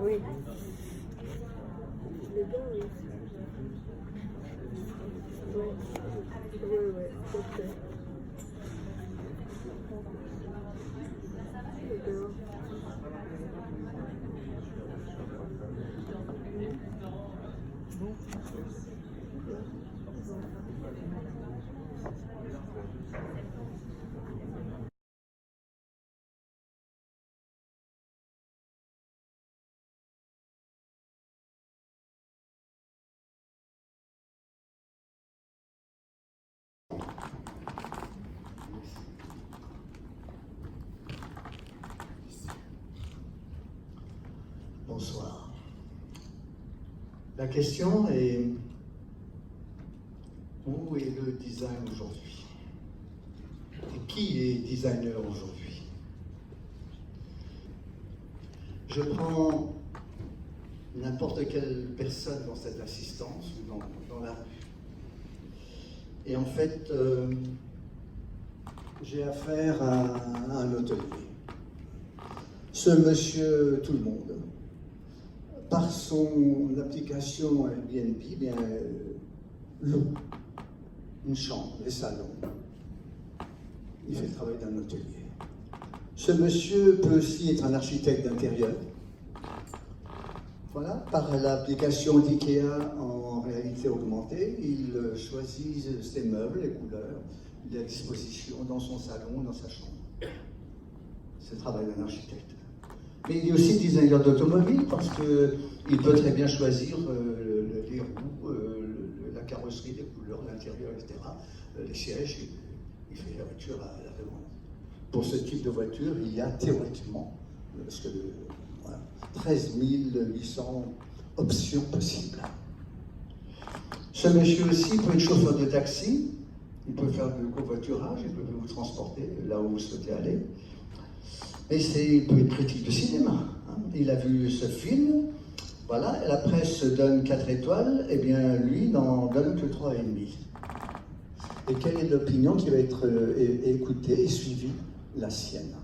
oui. Les gars, oui. Ouais. Ouais, tout à fait. D'accord. Bonsoir. La question est, où est le design aujourd'hui? Et qui est designer aujourd'hui? Je prends n'importe quelle personne dans cette assistance ou dans la rue. Et en fait, j'ai affaire à un hôtelier. Ce monsieur tout le monde, par son application Airbnb, bien, loue une chambre, des salons. Il fait le travail d'un hôtelier. Ce monsieur peut aussi être un architecte d'intérieur. Voilà, par l'application d'IKEA en réalité augmentée, il choisit ses meubles, les couleurs, il est à disposition dans son salon, dans sa chambre. C'est le travail d'un architecte. Mais il est aussi designer d'automobile parce qu'il peut très bien choisir les roues, la carrosserie, les couleurs, l'intérieur, etc., les sièges, il fait la voiture à la demande. Pour ce type de voiture, il y a théoriquement, parce que, voilà, 13 800 options possibles. Ce monsieur aussi peut être chauffeur de taxi, il peut faire du covoiturage, il peut vous transporter là où vous souhaitez aller. Mais il peut être critique de cinéma. Hein. Il a vu ce film, voilà, la presse donne 4 étoiles, et bien lui n'en donne que 3,5. Et quelle est l'opinion qui va être écoutée et suivie? La sienne.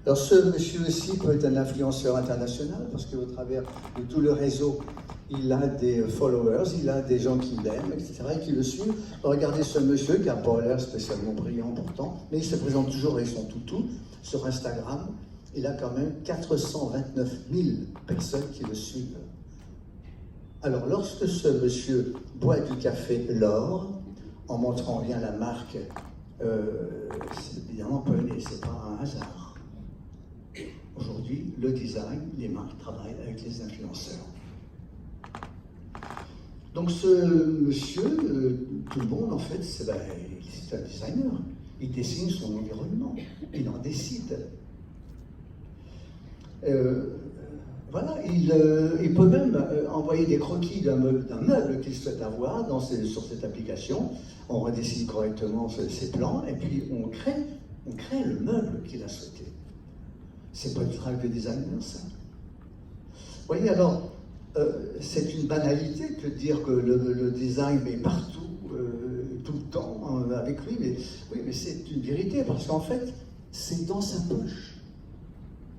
Alors ce monsieur aussi peut être un influenceur international parce qu'au travers de tout le réseau, il a des followers, il a des gens qui l'aiment, etc., et qui le suivent. Regardez ce monsieur qui n'a pas l'air spécialement brillant pourtant, mais il se présente toujours avec son toutou sur Instagram. Il a quand même 429 000 personnes qui le suivent. Alors lorsque ce monsieur boit du café L'Or, en montrant bien la marque, c'est évidemment pas c'est pas un hasard. Aujourd'hui, le design, les marques travaillent avec les influenceurs. Donc ce monsieur, tout le monde en fait, c'est un designer. Il dessine son environnement, il en décide. Voilà, il peut même envoyer des croquis d'un meuble qu'il souhaite avoir sur cette application. On redessine correctement ses plans et puis on crée le meuble qu'il a souhaité. C'est pas du travail de designer, ça. Vous voyez, alors, c'est une banalité que de dire que le design est partout, tout le temps, avec lui, mais oui, mais c'est une vérité, parce qu'en fait, c'est dans sa poche.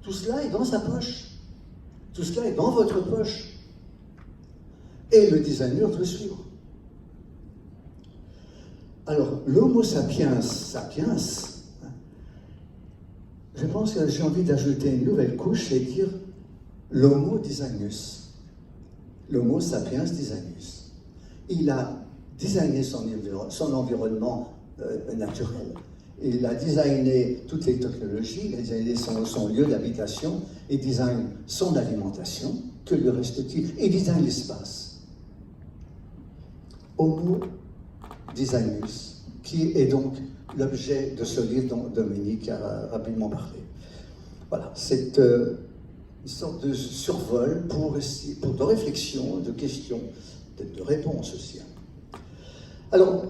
Tout cela est dans sa poche. Tout cela est dans votre poche. Et le designer doit suivre. Alors, l'homo sapiens sapiens, je pense que j'ai envie d'ajouter une nouvelle couche et dire l'homo designus. L'homo sapiens designus. Il a designé son environnement naturel. Il a designé toutes les technologies, il a designé son lieu d'habitation, il design son alimentation, que lui reste-t-il? Il design l'espace. Homo designus, qui est donc l'objet de ce livre dont Dominique a rapidement parlé. Voilà, c'est une sorte de survol pour de réflexion, de questions, peut-être de réponses aussi. Alors,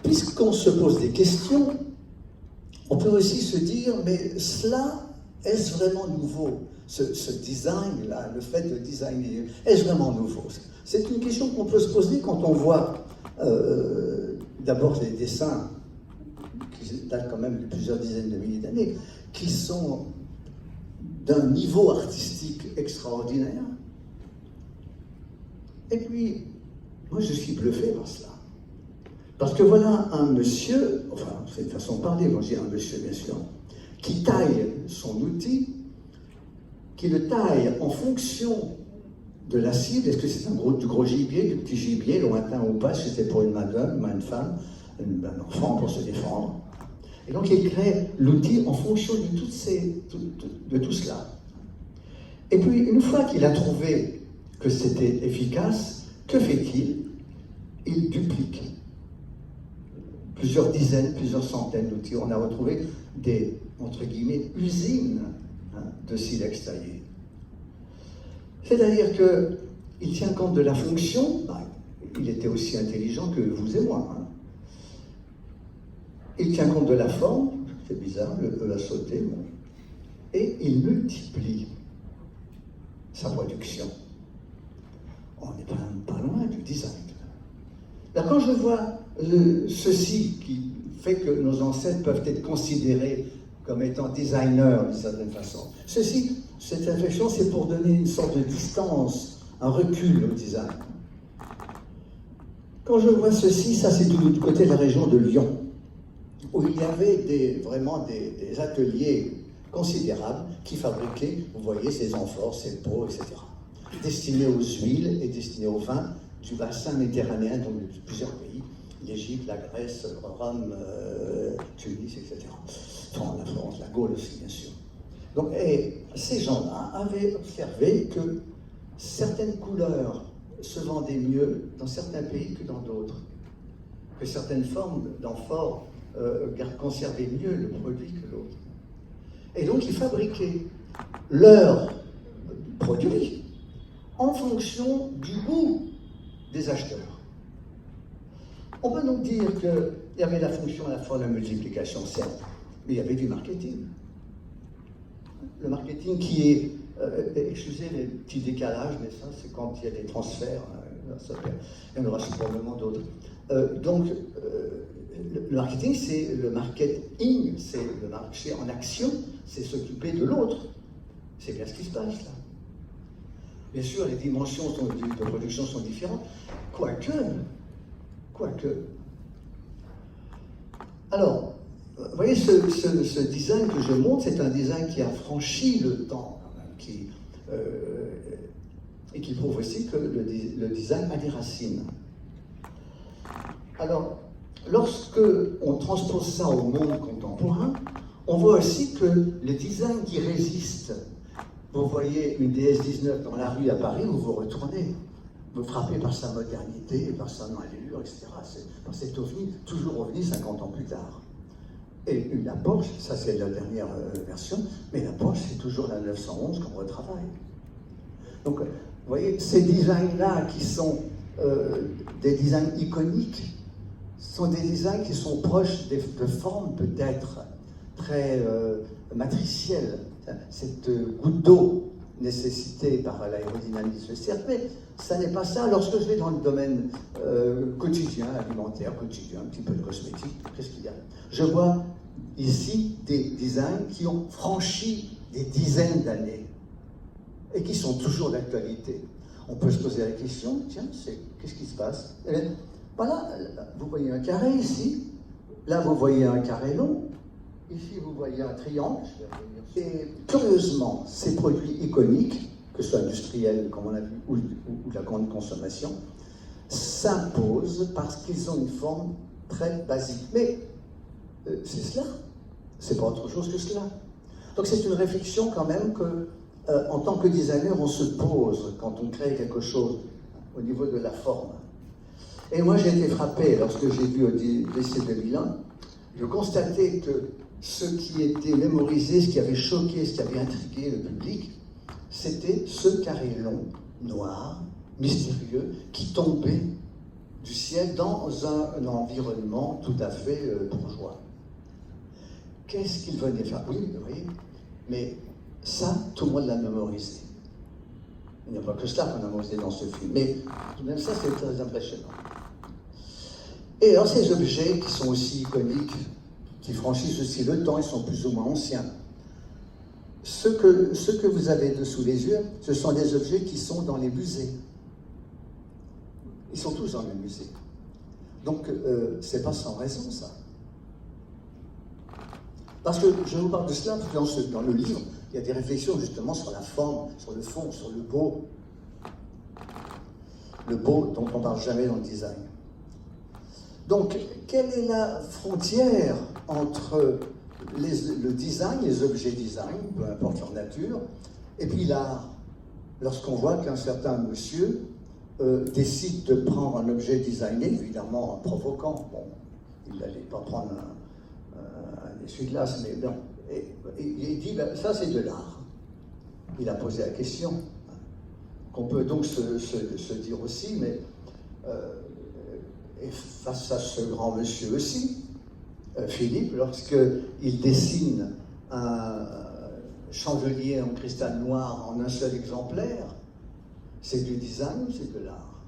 puisqu'on se pose des questions, on peut aussi se dire, mais cela, est-ce vraiment nouveau? Ce design-là, le fait de designer, est-ce vraiment nouveau? C'est une question qu'on peut se poser quand on voit d'abord les dessins qui datent quand même de plusieurs dizaines de milliers d'années, qui sont d'un niveau artistique extraordinaire. Et puis, moi je suis bluffé par cela. Parce que voilà un monsieur, enfin c'est une façon de parler, moi je dis un monsieur bien sûr, qui taille son outil, qui le taille en fonction de la cible. Est-ce que c'est du gros gibier, du petit gibier, lointain ou pas, si c'était pour une madame, une femme, un enfant pour se défendre. Et donc il crée l'outil en fonction de tout cela. Et puis une fois qu'il a trouvé que c'était efficace, que fait-il? Il duplique plusieurs dizaines, plusieurs centaines d'outils. On a retrouvé des, entre guillemets, usines de silex taillé. C'est-à-dire qu'il tient compte de la fonction, il était aussi intelligent que vous et moi. Il tient compte de la forme, c'est bizarre, le la sauter, bon. Et il multiplie sa production. On n'est pas loin du design. Là, quand je vois ceci qui fait que nos ancêtres peuvent être considérés comme étant designers d'une certaine façon, cette réflexion, c'est pour donner une sorte de distance, un recul au design. Quand je vois ceci, ça c'est tout du côté de la région de Lyon, où il y avait vraiment des ateliers considérables qui fabriquaient, vous voyez, ces amphores, ces pots, etc., destinés aux huiles et destinés aux vins du bassin méditerranéen, donc de plusieurs pays, l'Égypte, la Grèce, Rome, Tunis, etc. Enfin, la France, la Gaule aussi, bien sûr. Donc, et ces gens-là avaient observé que certaines couleurs se vendaient mieux dans certains pays que dans d'autres, que certaines formes d'amphores conservaient mieux le produit que l'autre. Et donc, ils fabriquaient leurs produits en fonction du goût des acheteurs. On peut donc dire qu'il y avait la fonction à la fois de la multiplication, certes, mais il y avait du marketing. Le marketing qui est, excusez les petits décalages, mais ça c'est quand il y a des transferts, il y en aura probablement d'autres. Donc, le marketing, c'est le marketing, c'est le marché en action, c'est s'occuper de l'autre. C'est bien ce qui se passe là. Bien sûr, les dimensions de production sont différentes, quoique. Alors, vous voyez, ce design que je montre, c'est un design qui a franchi le temps, quand même, et qui prouve aussi que le design a des racines. Alors, lorsque on transpose ça au monde contemporain, on voit aussi que le design qui résiste, vous voyez une DS-19 dans la rue à Paris, vous vous retournez, vous frappez par sa modernité, par son allure, etc. Par cet ovni, toujours ovni 50 ans plus tard. Et la Porsche, ça c'est la dernière version, mais la Porsche c'est toujours la 911 qu'on retravaille. Donc, vous voyez, ces designs-là qui sont des designs iconiques, sont des designs qui sont proches de formes peut-être très matricielles. Cette goutte d'eau nécessitée par l'aérodynamisme, certes, mais ça n'est pas ça. Lorsque je vais dans le domaine quotidien, alimentaire, quotidien, un petit peu de cosmétique, qu'est-ce qu'il y a? Je vois ici des designs qui ont franchi des dizaines d'années et qui sont toujours d'actualité. On peut se poser la question, tiens, qu'est-ce qui se passe? Eh bien, voilà, vous voyez un carré ici, là vous voyez un carré long, ici vous voyez un triangle. Et curieusement, ces produits iconiques, que ce soit industriels, comme on a vu, ou de la grande consommation, s'imposent parce qu'ils ont une forme très basique. Mais c'est cela, c'est pas autre chose que cela. Donc c'est une réflexion quand même que, en tant que designer, on se pose quand on crée quelque chose au niveau de la forme. Et moi j'ai été frappé lorsque j'ai vu au lycée de Milan, je constatais que ce qui était mémorisé, ce qui avait choqué, ce qui avait intrigué le public, c'était ce carré long, noir, mystérieux, qui tombait du ciel dans un environnement tout à fait bourgeois. Qu'est-ce qu'il venait faire? Oui, vous voyez, mais ça, tout le monde l'a mémorisé. Il n'y a pas que cela qu'on a mémorisé dans ce film, mais tout de même ça, c'est très impressionnant. Et alors ces objets qui sont aussi iconiques, qui franchissent aussi le temps, ils sont plus ou moins anciens. ce que vous avez sous les yeux, ce sont des objets qui sont dans les musées. Ils sont tous dans les musées. Donc, c'est pas sans raison, ça. Parce que je vous parle de cela, parce que dans le livre, il y a des réflexions justement sur la forme, sur le fond, sur le beau. Le beau dont on ne parle jamais dans le design. Donc, quelle est la frontière entre le design, les objets design, peu importe leur nature, et puis l'art? Lorsqu'on voit qu'un certain monsieur décide de prendre un objet designé, évidemment en provoquant, bon, il n'allait pas prendre un essuie-glace, mais non, et il dit, ben, ça c'est de l'art. Il a posé la question, qu'on peut donc se dire aussi, mais et face à ce grand monsieur aussi, Philippe, lorsqu'il dessine un chandelier en cristal noir en un seul exemplaire, c'est du design ou c'est de l'art?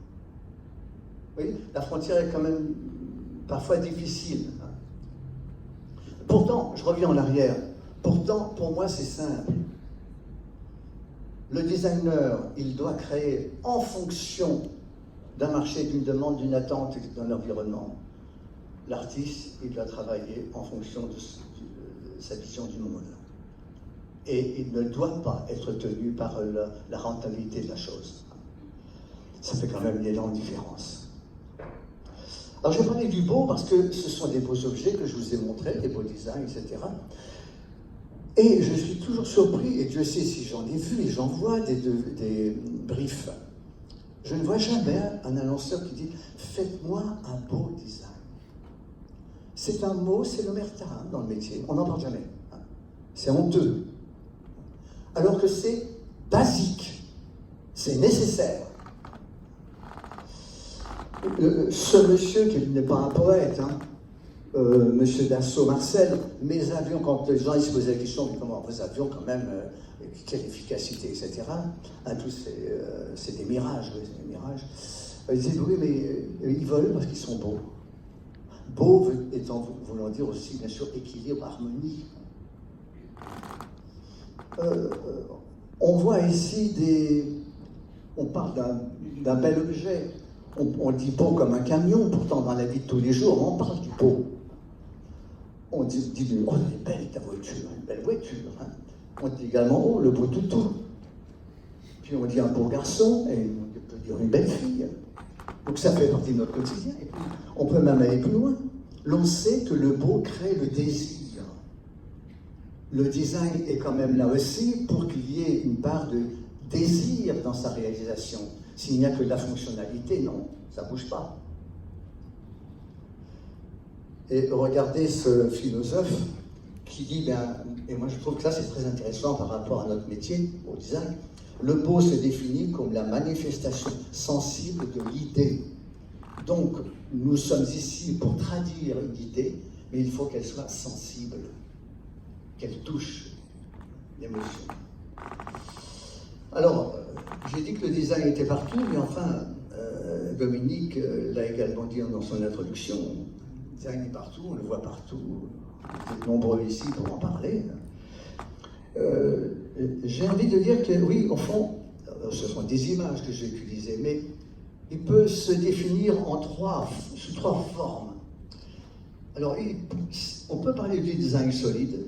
Vous voyez, la frontière est quand même parfois difficile. Pourtant, je reviens en arrière, pourtant, pour moi, c'est simple. Le designer, il doit créer en fonction d'un marché, d'une demande, d'une attente, d'un environnement. L'artiste, il doit travailler en fonction de sa vision du monde. Et il ne doit pas être tenu par la rentabilité de la chose. Ça fait quand même une énorme différence. Alors je vais parler du beau parce que ce sont des beaux objets que je vous ai montrés, des beaux designs, etc. Et je suis toujours surpris, et Dieu sait si j'en ai vu et j'en vois des briefs. Je ne vois jamais un annonceur qui dit « Faites-moi un beau design ». C'est un mot, c'est l'omerta dans le métier, on n'en parle jamais. C'est honteux. Alors que c'est basique, c'est nécessaire. Ce monsieur, qui n'est pas un poète, monsieur Dassault Marcel, mes avions, quand les gens ils se posaient la question, mais comment vos avions quand même, quelle efficacité, etc. Tous c'est des mirages, oui, c'est des mirages. Ils disaient, oui, mais ils volent parce qu'ils sont beaux. Beau étant voulant dire aussi, bien sûr, équilibre, harmonie. On voit ici on parle d'un bel objet. On dit beau comme un camion, pourtant dans la vie de tous les jours, on parle du beau. On dit oh, elle est belle ta voiture, une belle voiture. Hein. On dit également, oh, le beau toutou. Puis on dit un beau garçon, et on peut dire une belle fille. Donc ça fait partie de notre quotidien. Et puis on peut même aller plus loin. L'on sait que le beau crée le désir. Le design est quand même là aussi pour qu'il y ait une part de désir dans sa réalisation. S'il n'y a que de la fonctionnalité, non, ça ne bouge pas. Et regardez ce philosophe qui dit, et moi je trouve que ça c'est très intéressant par rapport à notre métier, au design, le beau se définit comme la manifestation sensible de l'idée. Donc, nous sommes ici pour traduire une idée, mais il faut qu'elle soit sensible, qu'elle touche l'émotion. Alors, j'ai dit que le design était partout, mais enfin, Dominique l'a également dit dans son introduction, le design est partout, on le voit partout, vous êtes nombreux ici pour en parler. J'ai envie de dire que, oui, au fond, ce sont des images que j'ai utilisées, mais il peut se définir sous trois formes. Alors, on peut parler du design solide,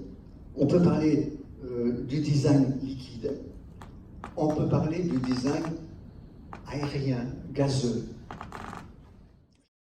on peut parler du design liquide, on peut parler du design aérien, gazeux.